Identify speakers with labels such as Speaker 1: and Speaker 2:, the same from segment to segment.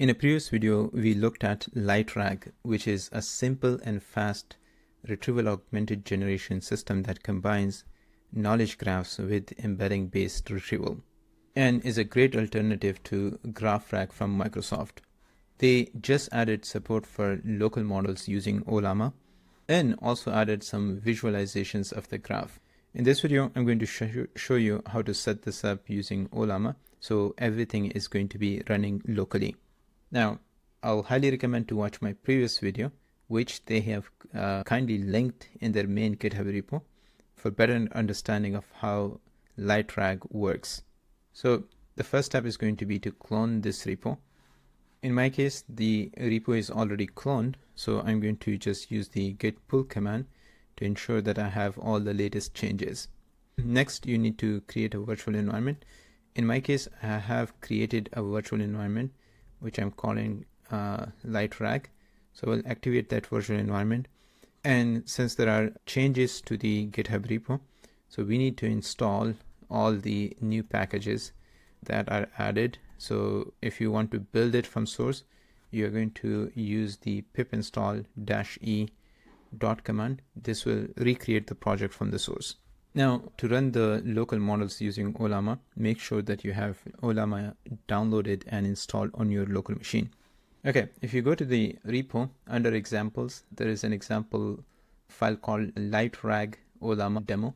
Speaker 1: In a previous video, we looked at LightRAG, which is a simple and fast retrieval augmented generation system that combines knowledge graphs with embedding-based retrieval and is a great alternative to GraphRAG from Microsoft. They just added support for local models using Ollama and also added some visualizations of the graph. In this video, I'm going to show you how to set this up using Ollama, so everything is going to be running locally. Now, I'll highly recommend to watch my previous video, which they have kindly linked in their main GitHub repo for better understanding of how LightRAG works. So the first step is going to be to clone this repo. In my case, the repo is already cloned, so I'm going to just use the git pull command to ensure that I have all the latest changes. Next, you need to create a virtual environment. In my case, I have created a virtual environment which I'm calling LightRAG. So we'll activate that virtual environment. And since there are changes to the GitHub repo, so we need to install all the new packages that are added. So if you want to build it from source, you're going to use the pip install -e dot command. This will recreate the project from the source. Now, to run the local models using Ollama, make sure that you have Ollama downloaded and installed on your local machine. Okay, if you go to the repo under examples, there is an example file called LightRAG Ollama demo.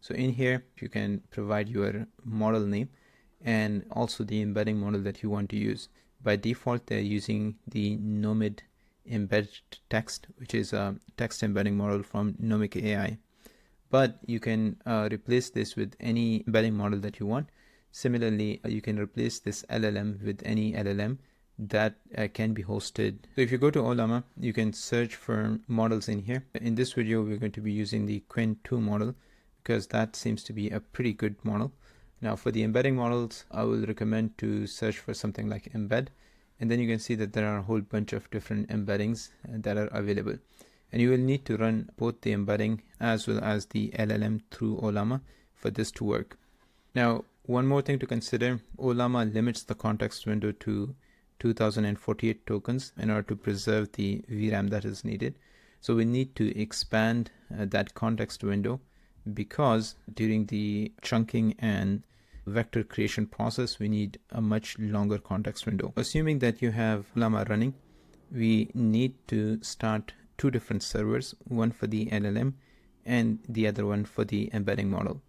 Speaker 1: So in here, you can provide your model name and also the embedding model that you want to use. By default, they're using the Nomad embedded text, which is a text embedding model from Nomic AI. But you can replace this with any embedding model that you want. Similarly, you can replace this LLM with any LLM that can be hosted. So if you go to Ollama, you can search for models in here. In this video, we're going to be using the Qwen2 model because that seems to be a pretty good model. Now for the embedding models, I will recommend to search for something like embed. And then you can see that there are a whole bunch of different embeddings that are available. And you will need to run both the embedding as well as the LLM through Ollama for this to work. Now, one more thing to consider, Ollama limits the context window to 2048 tokens in order to preserve the VRAM that is needed. So we need to expand that context window because during the chunking and vector creation process, we need a much longer context window. Assuming that you have Ollama running, we need to start two different servers, one for the LLM and the other one for the embedding model.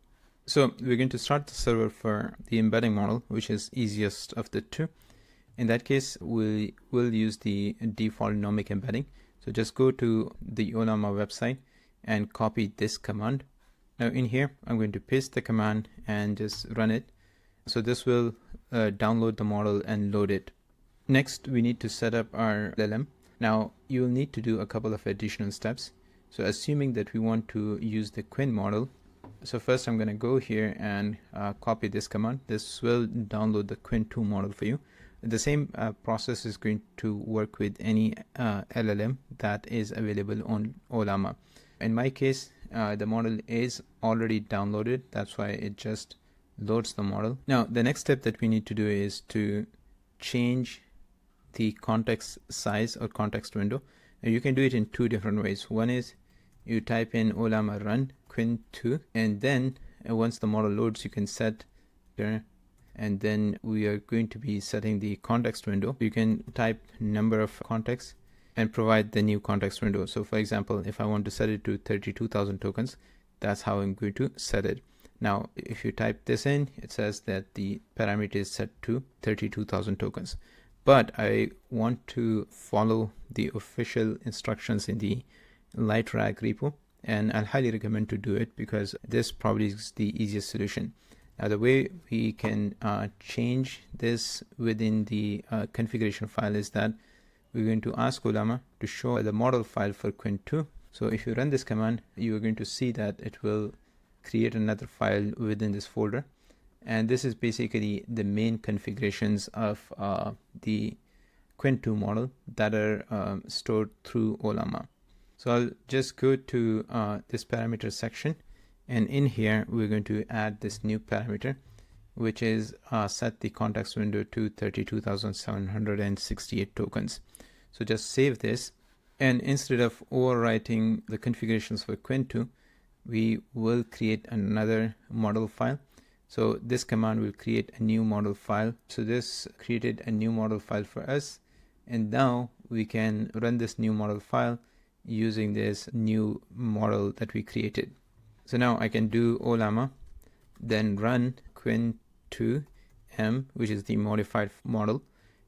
Speaker 1: So we're going to start the server for the embedding model, which is easiest of the two. In that case, we will use the default Nomic embedding. So just go to the Ollama website and copy this command. Now in here, I'm going to paste the command and just run it. So this will download the model and load it. Next, we need to set up our LLM. Now, you will need to do a couple of additional steps. So assuming that we want to use the Qwen model, so first I'm going to go here and copy this command. This will download the Qwen2 model for you. The same process is going to work with any LLM that is available on Ollama. In my case, the model is already downloaded. That's why it just loads the model. Now, the next step that we need to do is to change the context size or context window. And you can do it in two different ways. One is you type in Ollama run Qwen2, and then once the model loads, you can set there, and then we are going to be setting the context window. You can type number of contexts and provide the new context window. So for example, if I want to set it to 32,000 tokens, that's how I'm going to set it. Now, if you type this in, it says that the parameter is set to 32,000 tokens. But I want to follow the official instructions in the LightRAG repo, and I'll highly recommend to do it because this probably is the easiest solution. Now, the way we can change this within the configuration file is that we're going to ask Ollama to show the model file for Qwen2. So if you run this command, you are going to see that it will create another file within this folder. And this is basically the main configurations of the Qwen2 model that are stored through Ollama. So I'll just go to this parameter section, and in here we're going to add this new parameter, which is set the context window to 32,768 tokens. So just save this, and instead of overwriting the configurations for Qwen2, we will create another model file. So this command will create a new model file. So this created a new model file for us, and now we can run this new model file using this new model that we created. So now I can do Ollama, then run Qwen2 M, which is the modified model.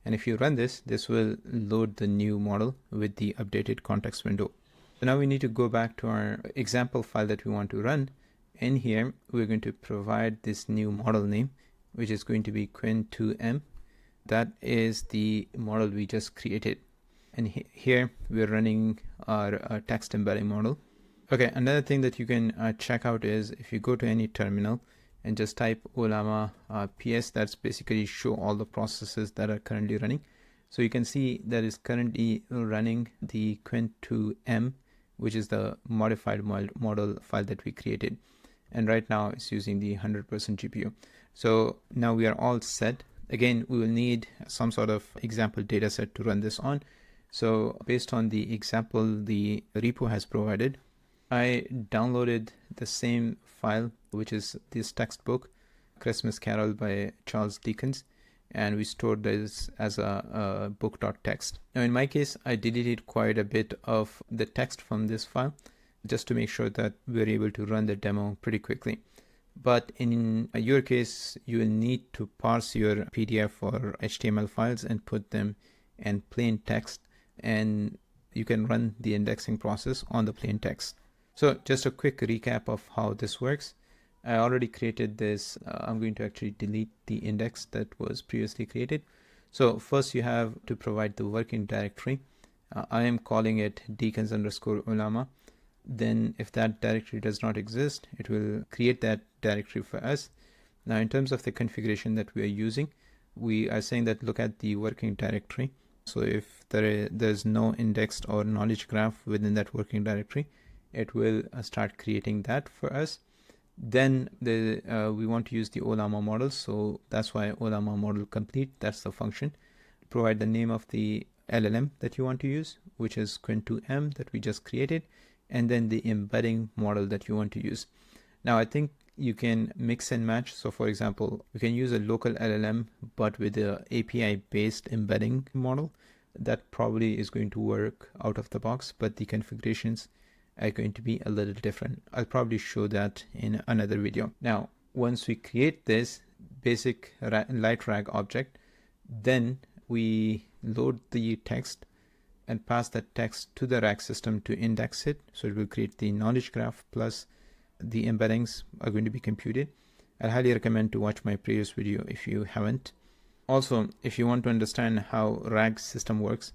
Speaker 1: And if you run this, this will load the new model with the updated context window. So now we need to go back to our example file that we want to run. In here, we're going to provide this new model name, which is going to be Qwen2 M. That is the model we just created. And here we're running our text embedding model. Okay, another thing that you can check out is if you go to any terminal and just type Ollama PS, that's basically show all the processes that are currently running. So you can see that is currently running the Qwen2 M, which is the modified model file that we created. And right now it's using the 100% GPU. So now we are all set. Again, we will need some sort of example data set to run this on. So based on the example the repo has provided, I downloaded the same file, which is this textbook, Christmas Carol by Charles Dickens, and we stored this as a book.txt. Now in my case, I deleted quite a bit of the text from this file just to make sure that we're able to run the demo pretty quickly. But in your case, you will need to parse your PDF or HTML files and put them in plain text, and you can run the indexing process on the plain text. So just a quick recap of how this works. I already created this. I'm going to actually delete the index that was previously created. So first you have to provide the working directory. I am calling it Dickens_Ollama. Then if that directory does not exist, it will create that directory for us. Now in terms of the configuration that we are using, we are saying that look at the working directory. So if there's no indexed or knowledge graph within that working directory, it will start creating that for us. Then we want to use the Ollama model, so that's why Ollama model complete, that's the function. Provide the name of the LLM that you want to use, which is Qwen2 M that we just created, and then the embedding model that you want to use. Now I think you can mix and match. So for example, you can use a local LLM but with a API based embedding model. That probably is going to work out of the box, but the configurations are going to be a little different. I'll probably show that in another video. Now once we create this basic LightRAG object, then we load the text and pass that text to the RAG system to index it. So it will create the knowledge graph plus the embeddings are going to be computed. I highly recommend to watch my previous video if you haven't. Also, if you want to understand how RAG system works,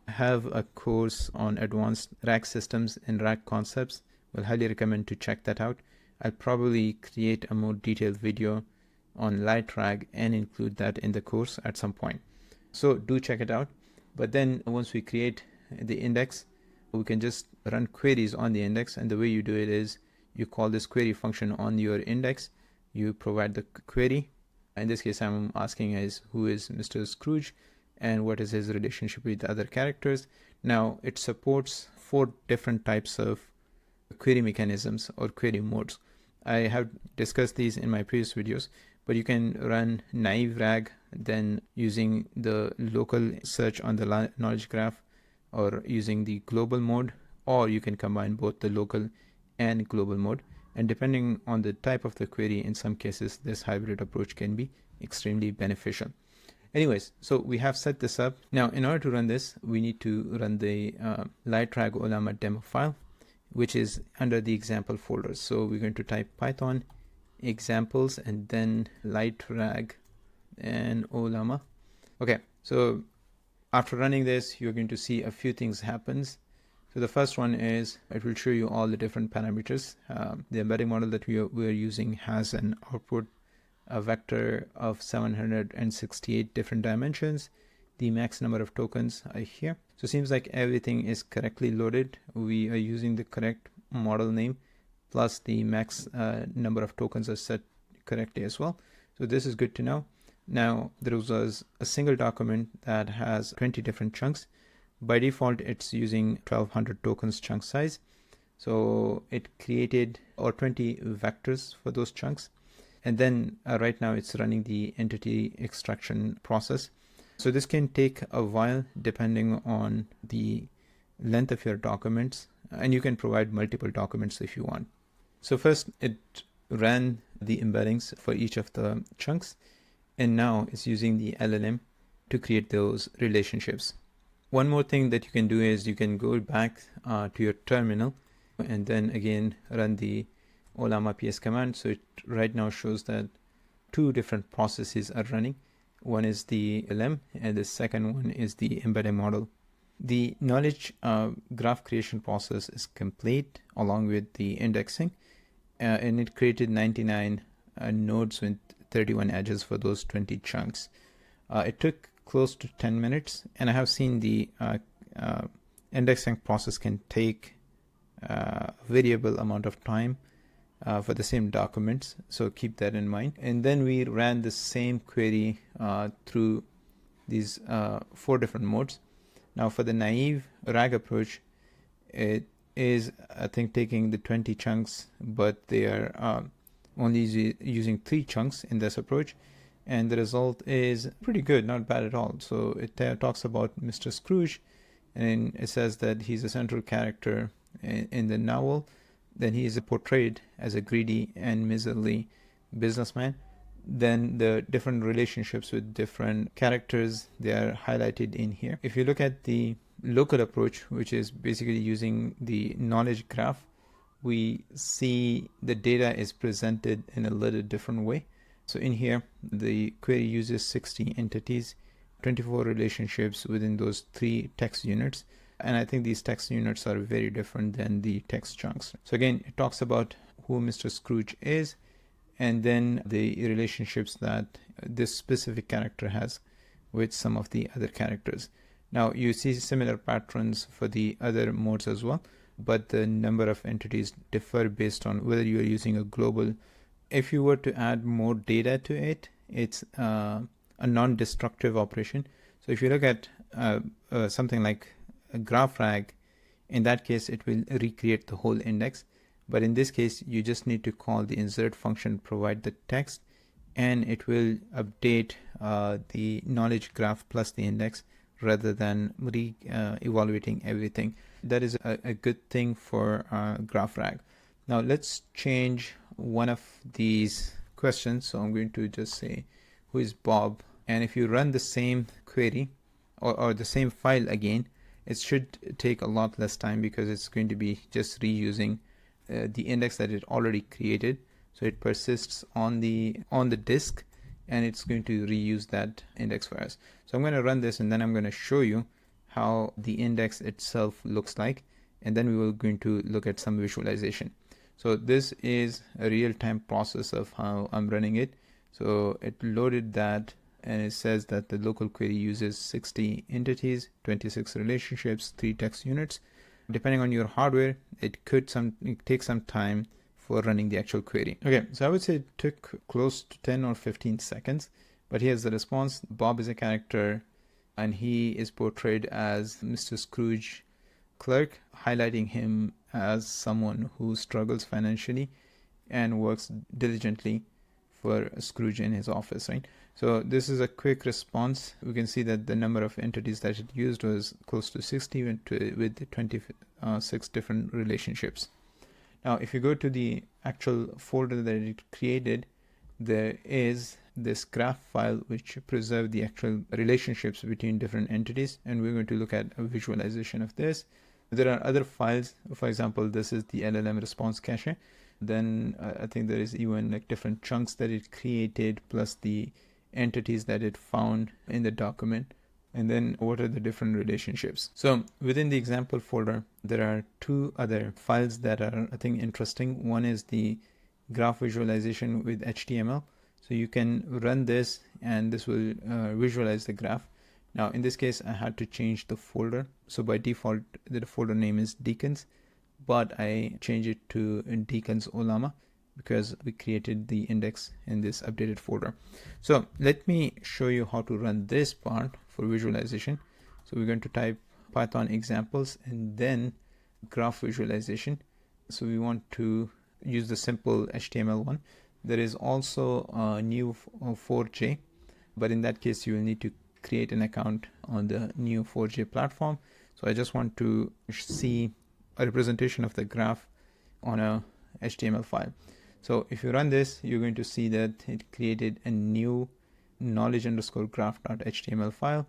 Speaker 1: I have a course on advanced RAG systems and RAG concepts. Will highly recommend to check that out. I'll probably create a more detailed video on LightRAG and include that in the course at some point. So do check it out. But then once we create the index, we can just run queries on the index. And the way you do it is you call this query function on your index. You provide the query. In this case, I'm asking is who is Mr. Scrooge and what is his relationship with other characters. Now it supports 4 different types of query mechanisms or query modes. I have discussed these in my previous videos, but you can run naive RAG, then using the local search on the knowledge graph, or using the global mode, or you can combine both the local and global mode. And depending on the type of the query, in some cases, this hybrid approach can be extremely beneficial. Anyways, so we have set this up. Now, in order to run this, we need to run the LightRAG Ollama demo file, which is under the example folder. So we're going to type Python examples and then LightRAG and Ollama. Okay, so after running this, you're going to see a few things happens. So the first one is it will show you all the different parameters. The embedding model that we are using has an output a vector of 768 different dimensions. The max number of tokens are here. So it seems like everything is correctly loaded. We are using the correct model name, plus the max number of tokens are set correctly as well. So this is good to know. Now, there was a single document that has 20 different chunks. By default, it's using 1200 tokens chunk size. So it created 20 vectors for those chunks. And then right now it's running the entity extraction process. So this can take a while depending on the length of your documents, and you can provide multiple documents if you want. So first it ran the embeddings for each of the chunks, and now it's using the LLM to create those relationships. One more thing that you can do is you can go back to your terminal and then again run the Ollama ps command. So it right now shows that two different processes are running. One is the LM and the second one is the embedding model. The knowledge graph creation process is complete along with the indexing, and it created 99 nodes with 31 edges for those 20 chunks. It took close to 10 minutes, and I have seen the indexing process can take a variable amount of time for the same documents, so keep that in mind. And then we ran the same query through these 4 different modes. Now for the naive RAG approach, it is, I think, taking the 20 chunks, but they are only using 3 chunks in this approach, and the result is pretty good, not bad at all. So it talks about Mr. Scrooge, and it says that he's a central character in the novel. Then he is portrayed as a greedy and miserly businessman. Then the different relationships with different characters, they are highlighted in here. If you look at the local approach, which is basically using the knowledge graph, we see the data is presented in a little different way. So in here, the query uses 60 entities, 24 relationships within those 3 text units. And I think these text units are very different than the text chunks. So again, it talks about who Mr. Scrooge is, and then the relationships that this specific character has with some of the other characters. Now you see similar patterns for the other modes as well, but the number of entities differ based on whether you are using a global. If you were to add more data to it, it's a non-destructive operation. So if you look at something like a GraphRAG, in that case it will recreate the whole index. But in this case, you just need to call the insert function, provide the text, and it will update the knowledge graph plus the index rather than evaluating everything. That is a good thing for GraphRAG. Now let's change one of these questions. So I'm going to just say, who is Bob? And if you run the same query or the same file again, it should take a lot less time because it's going to be just reusing the index that it already created. So it persists on the disk, and it's going to reuse that index for us. So I'm going to run this, and then I'm going to show you how the index itself looks like, and then we will going to look at some visualization. So this is a real-time process of how I'm running it. So it loaded that, and it says that the local query uses 60 entities, 26 relationships, 3 text units. Depending on your hardware, it take some time for running the actual query. Okay, so I would say it took close to 10 or 15 seconds, but here's the response. Bob is a character, and he is portrayed as Mr. Scrooge clerk, highlighting him as someone who struggles financially and works diligently for Scrooge in his office, right? So this is a quick response. We can see that the number of entities that it used was close to 60 with 26 different relationships. Now, if you go to the actual folder that it created, there is this graph file which preserves the actual relationships between different entities, and we're going to look at a visualization of this. There are other files. For example, this is the LLM response cache. Then I think there is even like different chunks that it created plus the entities that it found in the document, and then what are the different relationships. So within the example folder, there are 2 other files that are, I think, interesting. One is the graph visualization with HTML. So you can run this, and this will visualize the graph. Now in this case, I had to change the folder. So by default, the folder name is Dickens, but I changed it to Dickens Ollama, because we created the index in this updated folder. So let me show you how to run this part for visualization. So we're going to type Python examples and then graph visualization. So we want to use the simple HTML one. There is also a new 4J, but in that case you will need to create an account on the new 4J platform. So I just want to see a representation of the graph on a HTML file. So if you run this, you're going to see that it created a new knowledge_graph.html file.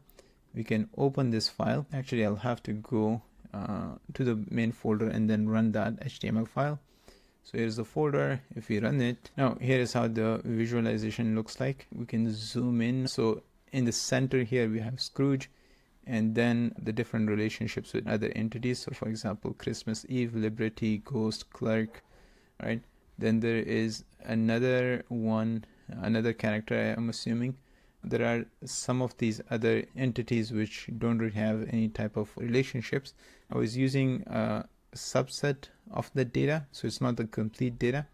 Speaker 1: We can open this file. Actually, I'll have to go to the main folder and then run that HTML file. So here's the folder. If we run it, now here is how the visualization looks like. We can zoom in. So in the center here, we have Scrooge, and then the different relationships with other entities. So for example, Christmas Eve, Liberty, Ghost, Clerk, right? Then there is another one, another character, I'm assuming. There are some of these other entities which don't really have any type of relationships. I was using a subset of the data, so it's not the complete data,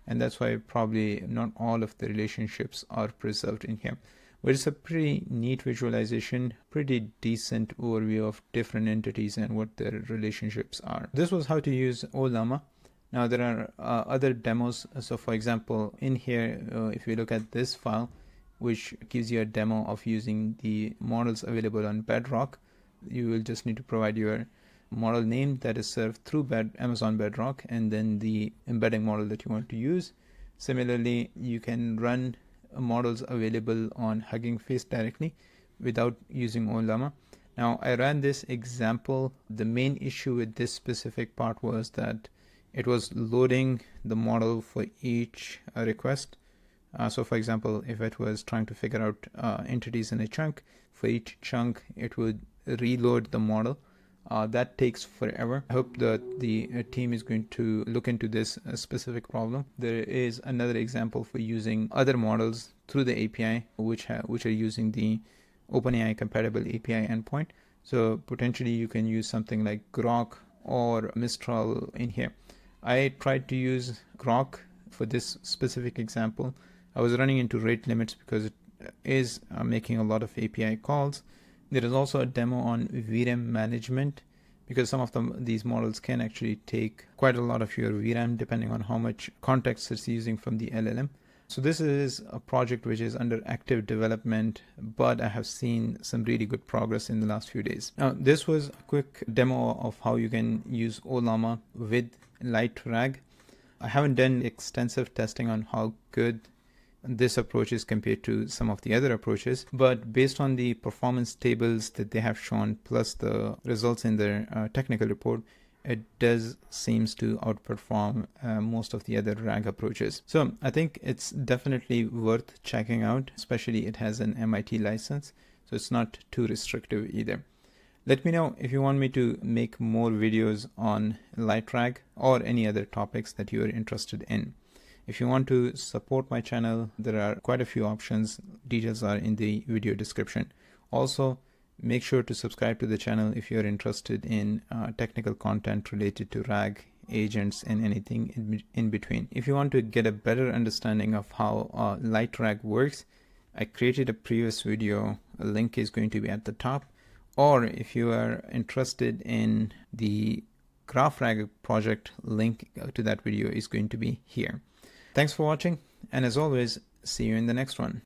Speaker 1: and that's why probably not all of the relationships are preserved in here. But it's a pretty neat visualization, pretty decent overview of different entities and what their relationships are. This was how to use Ollama. Now there are other demos. So for example, in here, if you look at this file, which gives you a demo of using the models available on Bedrock, you will just need to provide your model name that is served through Amazon Bedrock, and then the embedding model that you want to use. Similarly, you can run models available on Hugging Face directly without using Ollama. Now I ran this example. The main issue with this specific part was that it was loading the model for each request. So for example, if it was trying to figure out entities in a chunk, for each chunk it would reload the model. That takes forever. I hope that the team is going to look into this specific problem. There is another example for using other models through the API, which are using the OpenAI compatible API endpoint. So potentially you can use something like Grok or Mistral in here. I tried to use Grok for this specific example. I was running into rate limits because it is making a lot of API calls. There is also a demo on VRAM management, because some of these models can actually take quite a lot of your VRAM depending on how much context it's using from the LLM. So this is a project which is under active development, but I have seen some really good progress in the last few days. Now, this was a quick demo of how you can use Ollama with LightRAG. I haven't done extensive testing on how good this approach is compared to some of the other approaches, but based on the performance tables that they have shown plus the results in their technical report, it does seems to outperform most of the other RAG approaches. So I think it's definitely worth checking out, especially it has an MIT license, so it's not too restrictive either. Let me know if you want me to make more videos on LightRAG or any other topics that you are interested in. If you want to support my channel, there are quite a few options. Details are in the video description. Also, make sure to subscribe to the channel if you're interested in technical content related to RAG, agents, and anything in between. If you want to get a better understanding of how LightRAG works, I created a previous video. A link is going to be at the top. Or if you are interested in the GraphRAG project, link to that video is going to be here. Thanks for watching, and as always, see you in the next one.